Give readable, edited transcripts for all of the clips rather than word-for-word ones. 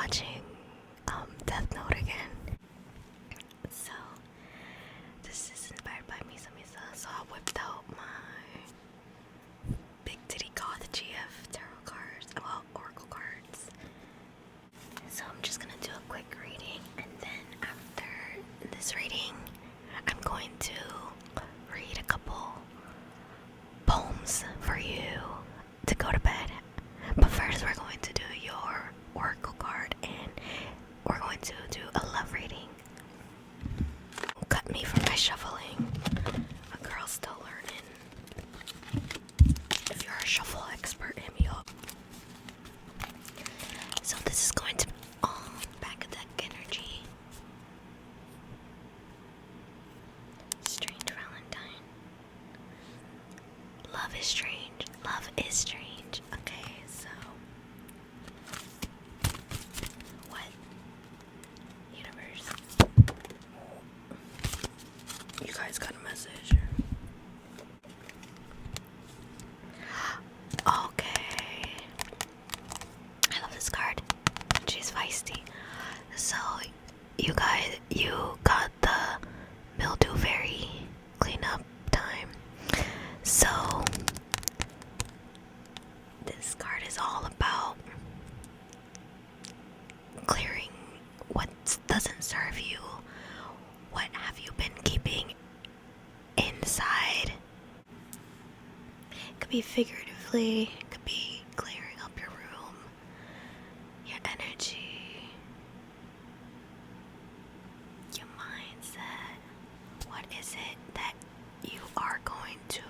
watching Death Note again. So this is inspired by Misa Misa. So I whipped out my Big Titty Goth GF tarot cards, well, oracle cards. So I'm just gonna do a quick reading, and then after this reading, I'm going to read a couple poems for you to go to bed. But first, we're going to do your oracle card, and we're going to do a love reading. Cut me for my shuffling. A girl's still learning. If you're a shuffle expert, hit me up. So this is going to be back of deck energy. Strange Valentine. Love is strange. Love is strange. Okay, so what? Universe. You guys got a message. Okay. I love this card. She's feisty. So, you guys, you got the mildew fairy cleanup time. So, this card is all about clearing what doesn't serve you. What have you been keeping inside? It could be figuratively, it could be clearing up your room, your energy, your mindset. What is it that you are going to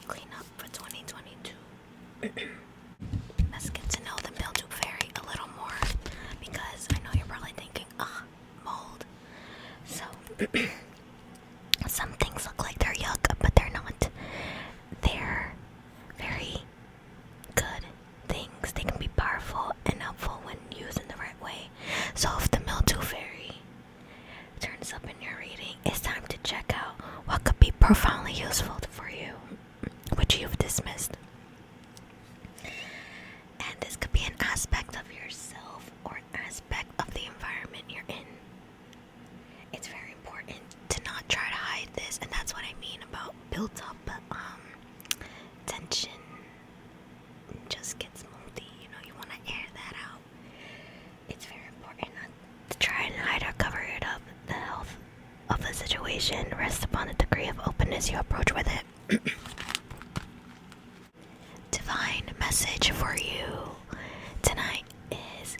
clean up for 2022? Let's get to know the mildew fairy a little more, because I know you're probably thinking, mold. So, some things look like they're yuck, but they're not. They're very good things. They can be powerful and helpful when used in the right way. So if the mildew fairy turns up in your reading, it's time to check out what could be profoundly useful for you, which you've dismissed. And this could be an aspect of yourself or an aspect of the environment you're in. It's very important to not try to hide this, and that's what I mean about built up tension. It just gets moldy, you want to air that out. It's very important not to try and hide or cover it up. The health of the situation rests upon the degree of openness you approach with it. Divine message for you tonight is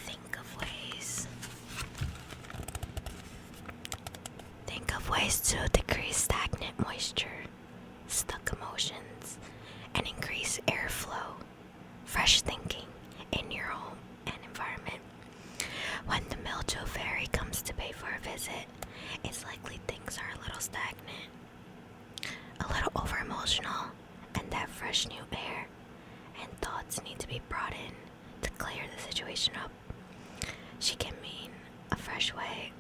think of ways to decrease stagnant moisture, stuck emotions, and increase airflow, fresh thinking in your home and environment. When the mildew fairy comes to pay for a visit, it's likely things are a little stagnant, a little over emotional, and that fresh new air and thoughts need to be brought in to clear the situation up. She can mean a fresh way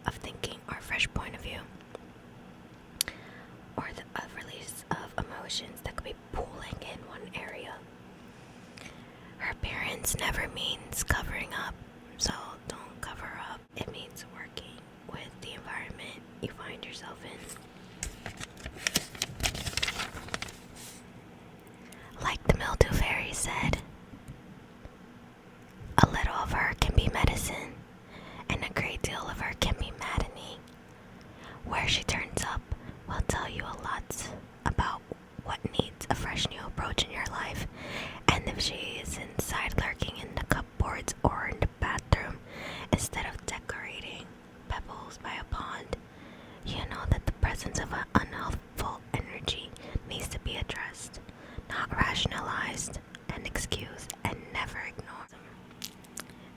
of thinking or a fresh point of view, or a release of emotions that could be pooling in one area. Her appearance never means covering up, so don't cover up. It means working with the environment you find yourself in. Like the mildew fairy said, a little of her can be medicine, and a great deal of her can be maddening. Where she turns up will tell you a lot about what needs a fresh new approach in your life, and if she is inside lurking in the cupboards or in the bathroom instead of decorating pebbles by a pond, you know that the presence of an unhelpful energy needs to be addressed, not rationalized and excused, and never ignored.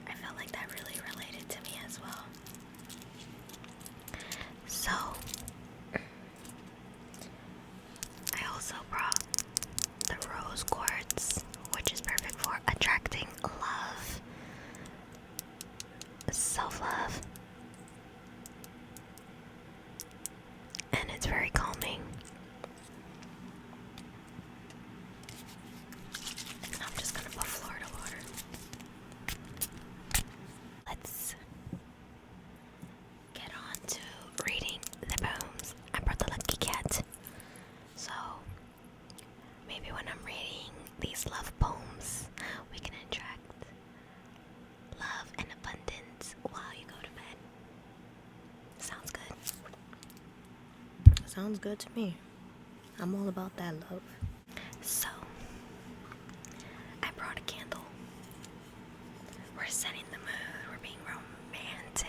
I felt like that really related to me as well. So, I also brought the rose quartz, which is perfect for attracting love, self-love, and it's very calming. I'm just gonna put Florida water. sounds good to me. I'm all about that love. So, I brought a candle. We're setting the mood. We're being romantic.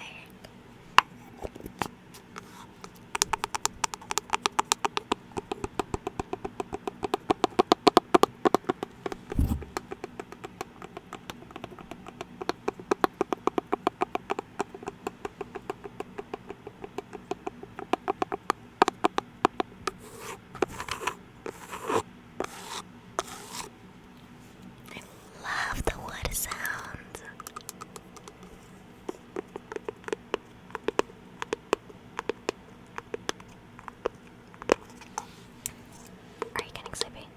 Love the wood sound. Are you getting sleepy?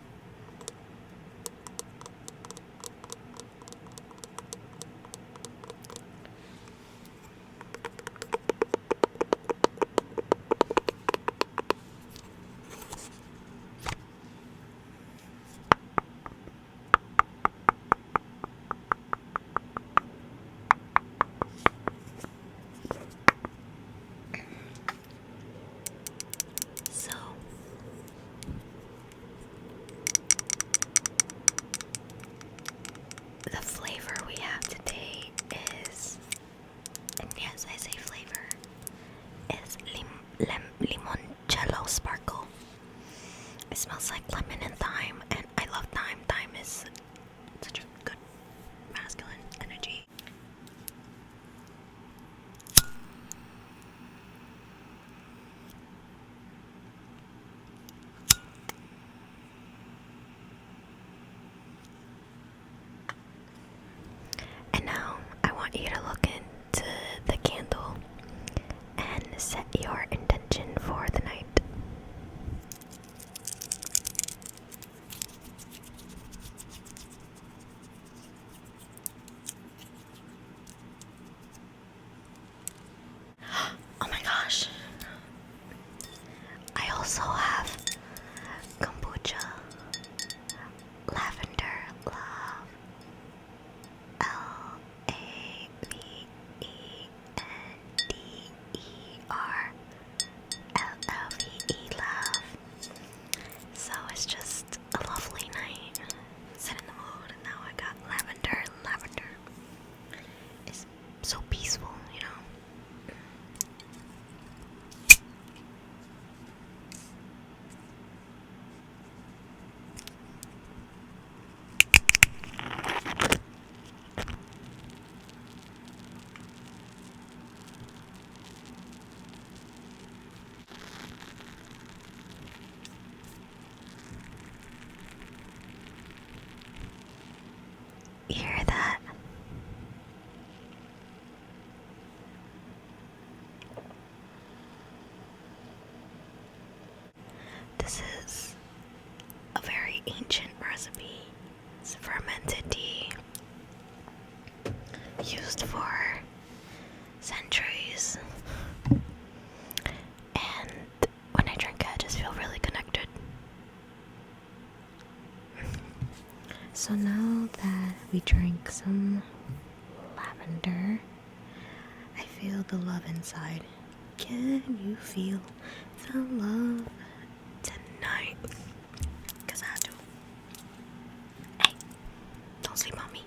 So, the flavor we have today is, and yes, I say flavor, is limoncello sparkle. It smells like lemon and thyme, and I love thyme. Thyme is such a good masculine energy. And now I want you to look into the candle and set your intention for the night. Oh my gosh. I also have kombucha, lavender love, LAVENDER, love. So it's just a lovely night. Set in the mood, and now I got lavender. Lavender is so peaceful, you know. You hear that? This is a very ancient recipe. It's fermented tea used for centuries. And when I drink it, I just feel really connected. So now that we drank some lavender, I feel the love inside. Can you feel the love tonight? 'Cause I do. Hey, don't sleep on me.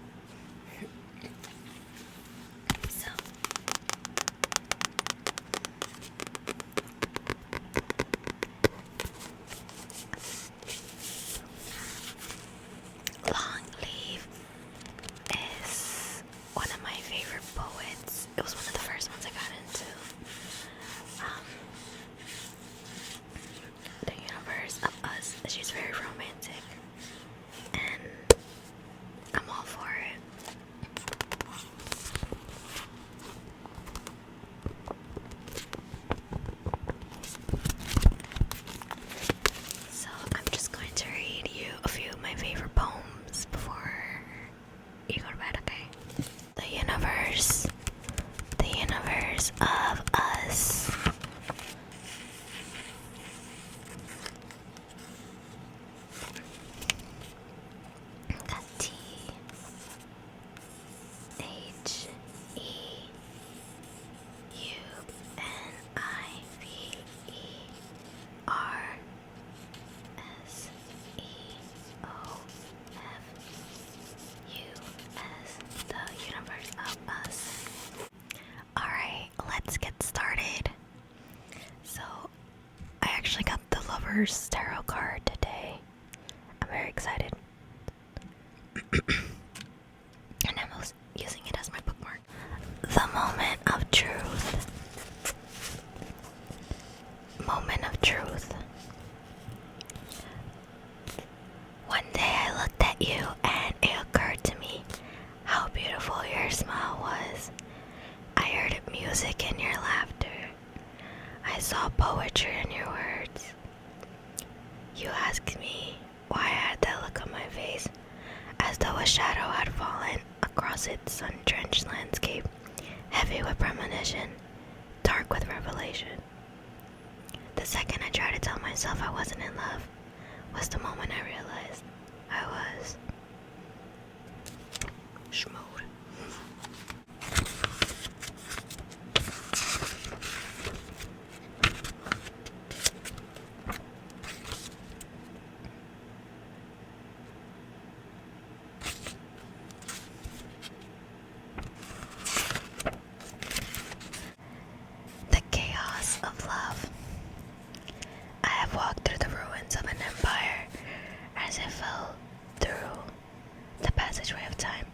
So, Lang Leav is one of my favorite poets. It was one of the first ones I got into. The universe of us first tarot card today. I'm very excited. And I'm using it as my bookmark. The moment of truth. Moment of truth. One day I looked at you and it occurred to me how beautiful your smile was. I heard music in your laughter. I saw poetry in your words. You asked me why I had that look on my face, as though a shadow had fallen across its sun-drenched landscape, heavy with premonition, dark with revelation. The second I tried to tell myself I wasn't in love was the moment I realized I was. Shmoood. The chaos of love. I have walked through the ruins of an empire as it fell through the passageway of time.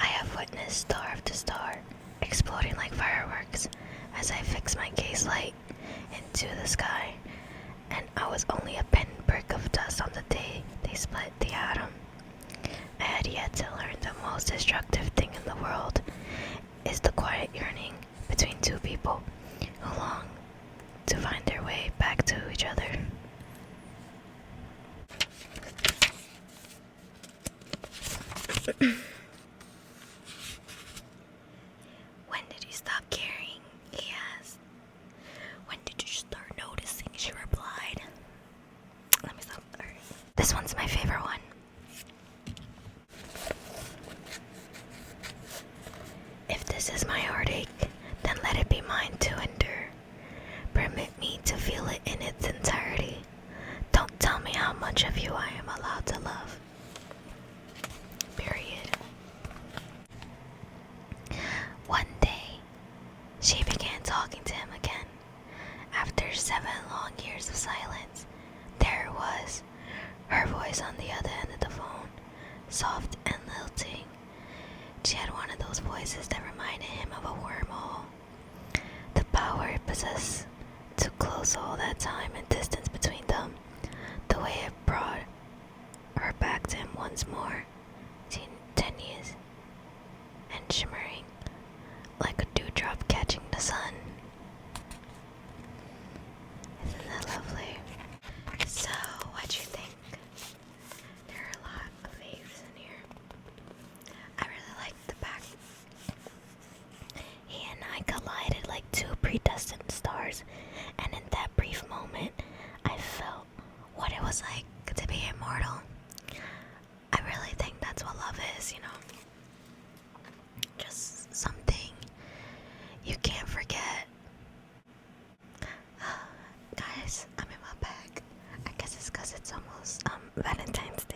I have witnessed star after star exploding like fireworks as I fix my gaze light into the sky, and I was only a pinprick of dust on the day they split the atom. I had yet to learn the most destructive thing in the world is the quiet yearning between two people who long to find their way back to each other. When did you stop caring? He asked. When did you start noticing? She replied. Let me stop. Alright. This one's my favorite one. If this is my heartache, then let it be mine to endure. Permit me to feel it in its entirety. Don't tell me how much of you I am allowed to love. Period. One day, she began talking to him again. After 7 long years of silence, there it was, her voice on the other end of the phone, soft and lilting. She had one of those voices that reminded him of a wormhole. The power it possessed to close all that time and distance between them, the way it brought her back to him once more, tenuous and shimmering like a dewdrop catching the sun. Isn't that lovely? So, what'd you think? There are a lot of faves in here. I really liked the back. He and I collided like two predestined stars, and in that brief moment, I felt what it was like to be immortal. I really think that's what love is, you know? Just something you can't forget. Guys, I'm in my bag. I guess it's because it's almost Valentine's Day.